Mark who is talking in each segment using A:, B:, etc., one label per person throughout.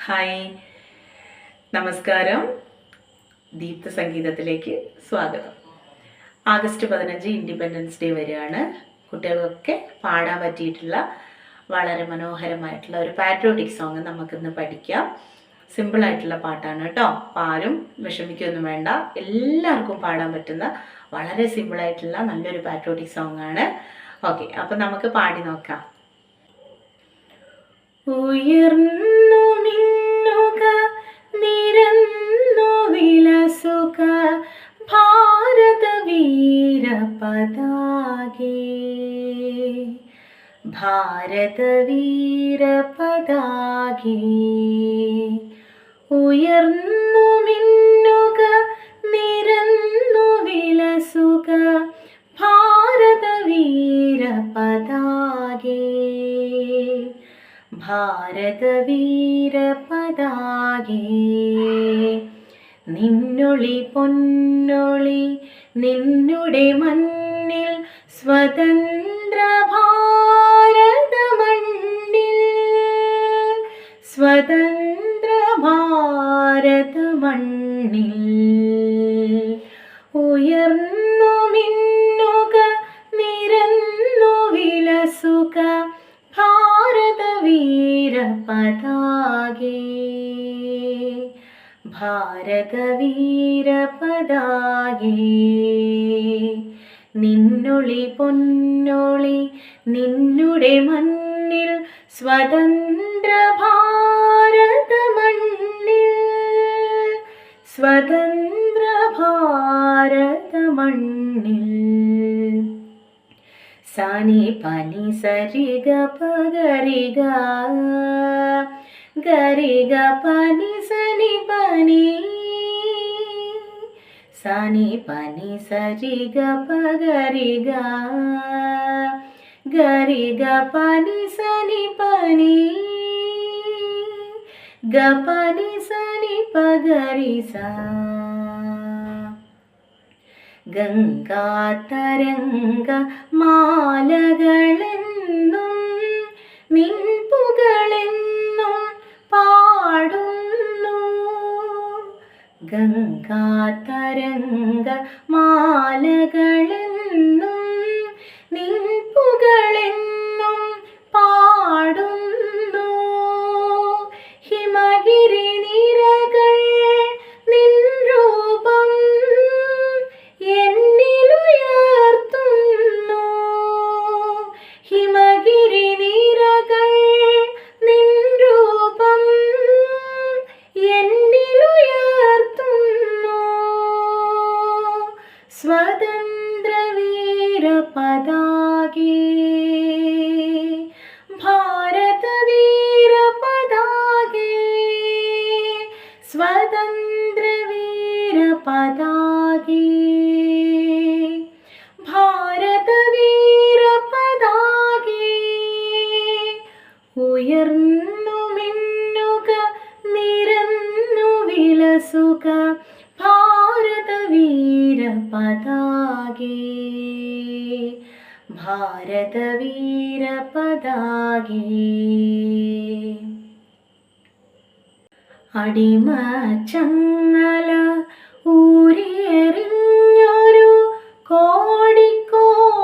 A: Hi, നമസ്കാരം. ദീപ്ത സംഗീതത്തിലേക്ക് സ്വാഗതം. August 15 independence day വരികയാണ്. കുട്ടികൾക്കൊക്കെ പാടാൻ പറ്റിയിട്ടുള്ള വളരെ മനോഹരമായിട്ടുള്ള ഒരു പാട്രിയോട്ടിക് സോങ് നമുക്കിന്ന് പഠിക്കാം. സിമ്പിളായിട്ടുള്ള പാട്ടാണ് കേട്ടോ. അപ്പോൾ ആരും വിഷമിക്കൊന്നും വേണ്ട, എല്ലാവർക്കും പാടാൻ പറ്റുന്ന വളരെ സിമ്പിളായിട്ടുള്ള നല്ലൊരു പാട്രിയോട്ടിക് സോങ് ആണ്. ഓക്കെ, അപ്പം നമുക്ക് പാടി നോക്കാം. ഉയർന്നു മിന്നുക നിരന്നു വിലസുക ഭാരതവീര പതാകേ, ഭാരതവീര പതാകേ. ഉയർന്നു മിന്നുക നിരന്നു വിലസുക ഭാരതവീര പതാകേ, ഭാരതവീര പതാകേ. നിന്നൊളി പൊന്നൊളി നിന്നുടെ മണ്ണിൽ സ്വതന്ത്ര ഭാരത മണ്ണിൽ, സ്വതന്ത്ര ഭാരത മണ്ണിൽ. ഉയർന്നു മിന്നുക നിരന്നു വിലസുക ഭാരതവീര പതാകേ, ഭാരതവീര പതാകേ. നിന്നൊളി പൊന്നൊളി നിന്നുടെ മണ്ണിൽ സ്വതന്ത്ര ഭാരത മണ്ണിൽ, സ്വതന്ത്ര ഭാരത മണ്ണിൽ. സാനി പനി സരി ഗ പരി ഗ ഗരി ഗ പനി സനി പനി, സാനി പനി സരി ഗ പരി ഗ ഗരി ഗ പനി സനി പനി, ഗ പനി സനി പഗരി സ. ഗംഗാതരംഗ മാലകളെന്നും നിൻപുകളെന്നും പാടുന്നു, ഗംഗാതരംഗ മാലകളെന്നും നിൻപുകളെന്നും പാടുന്നു. ഹിമഗിരി നിരകൾ നിൻ രൂപം എന്നിലുയർത്തുന്നു, ഹിമഗിരി നിരകൾ നിൻ രൂപം എന്നിലുയർത്തുന്നു. സ്വതന്ത്ര വീര പതാകേ, ഭാരതവീര പതാകേ, സ്വതന്ത്ര വീര പതാകേ, ഭാരതവീര പതാകേ. ഉയർന്നു മിന്നുക നിരന്നു വിലസുക ഭാരതവീര പതാകേ, ഭാരതവീര പതാകേ. അടിമച്ചങ്ങല ഊരിയെറിഞ്ഞൊരു കോടിക്കോടി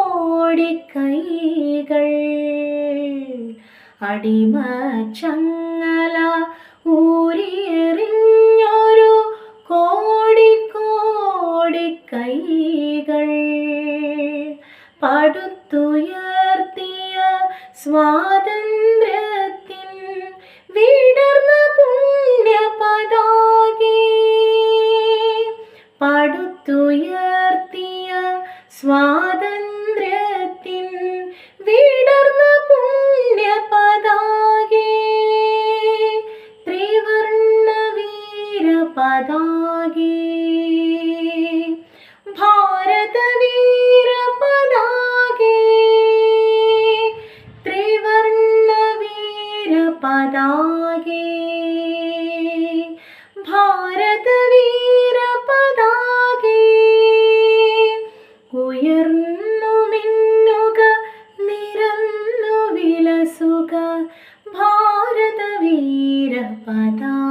A: കൈകൾ, അടിമച്ചങ്ങല ഊരിയെറിഞ്ഞൊരു കോടിക്കോടി കൈകൾ. പടുത്തുയർത്തിയ സ്വാതന്ത്ര്യത്തിൻ വിടർന്ന പുണ്യ പതാകേ, പടുത്തുയർത്തിയ സ്വാതന്ത്ര്യത്തിൻ വിടർന്ന പുണ്യ പതാകേ. ത്രിവർണ്ണ വീര പതാകേ, ഭാരതവീര പതാകേ, ത്രിവർണ്ണ വീര പതാകേ, ഭാരതവീര പതാകേ. ഉയർന്നു മിന്നുക നിരന്നു വിലസുക ഭാരതവീര പതാകേ.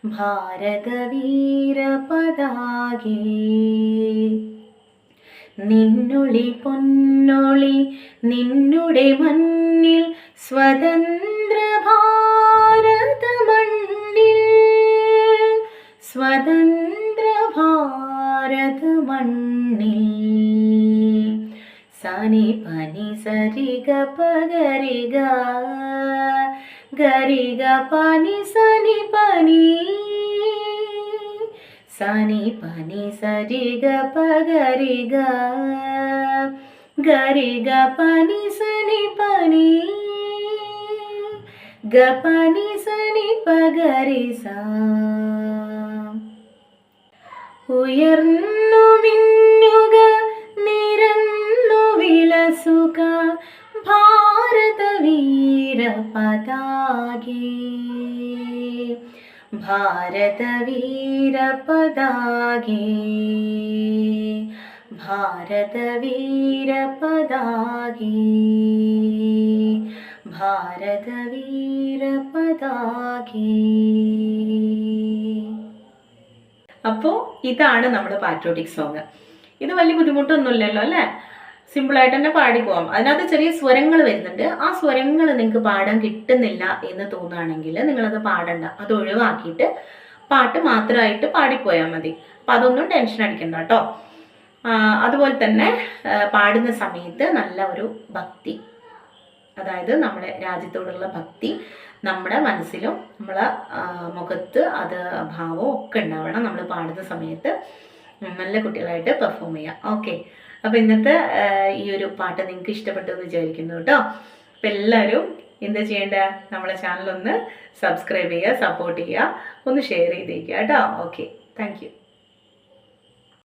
A: ഭാരതവീര പതാകേ നിന്നൊളി പൊന്നൊളി നിന്നുടെ മണ്ണിൽ സ്വതന്ത്ര ഭാരത മണ്ണിൽ സ്വതന്ത്ര ഭാരത മണ്ണിൽ സനി പനി സരി ഗ പഗരി ഗ ഗരി ഗ പനി സനി പനി സനി പനി സരി ഗ പഗരി ഗ ഗരി ഗ പനി സനി പനി ഗ പനി സനി പഗരി സ ഉയർന്നു മിന്നുക നിരന്നു വിലസുക ഭാരതവീര പതാകേ ഭാരതവീര പതാകേ ഭാരതവീര പതാകേ ഭാരതവീര പതാകേ. അപ്പോൾ ഇതാണ് നമ്മുടെ പാട്രിയോട്ടിക് സോങ്. ഇത് വലിയ ബുദ്ധിമുട്ടൊന്നുമില്ലല്ലോ അല്ലേ? സിമ്പിളായിട്ട് തന്നെ പാടി പോവാം. അതിനകത്ത് ചെറിയ സ്വരങ്ങൾ വരുന്നുണ്ട്. ആ സ്വരങ്ങൾ നിങ്ങൾക്ക് പാടാൻ കിട്ടുന്നില്ല എന്ന് തോന്നുകയാണെങ്കിൽ നിങ്ങളത് പാടണ്ട, അത് ഒഴിവാക്കിയിട്ട് പാട്ട് മാത്രമായിട്ട് പാടിപ്പോയാൽ മതി. അപ്പം അതൊന്നും ടെൻഷൻ അടിക്കണ്ട കേട്ടോ. അതുപോലെ തന്നെ പാടുന്ന സമയത്ത് നല്ല ഒരു ഭക്തി, അതായത് നമ്മുടെ രാജ്യത്തോടുള്ള ഭക്തി നമ്മുടെ മനസ്സിലും നമ്മളെ മുഖത്ത് അത് ഭാവവും ഒക്കെ ഉണ്ടാവണം. നമ്മൾ പാടുന്ന സമയത്ത് നല്ല കുട്ടികളായിട്ട് പെർഫോം ചെയ്യാം. ഓക്കെ, അപ്പോൾ ഇന്നത്തെ ഈ ഒരു പാട്ട് നിങ്ങൾക്ക് ഇഷ്ടപ്പെട്ടു എന്ന് വിചാരിക്കുന്നു കേട്ടോ. അപ്പം എല്ലാവരും എന്താ ചെയ്യേണ്ട, നമ്മളെ ചാനലൊന്ന് സബ്സ്ക്രൈബ് ചെയ്യുക, സപ്പോർട്ട് ചെയ്യുക, ഒന്ന് ഷെയർ ചെയ്തേക്കുക കേട്ടോ. Okay, thank you.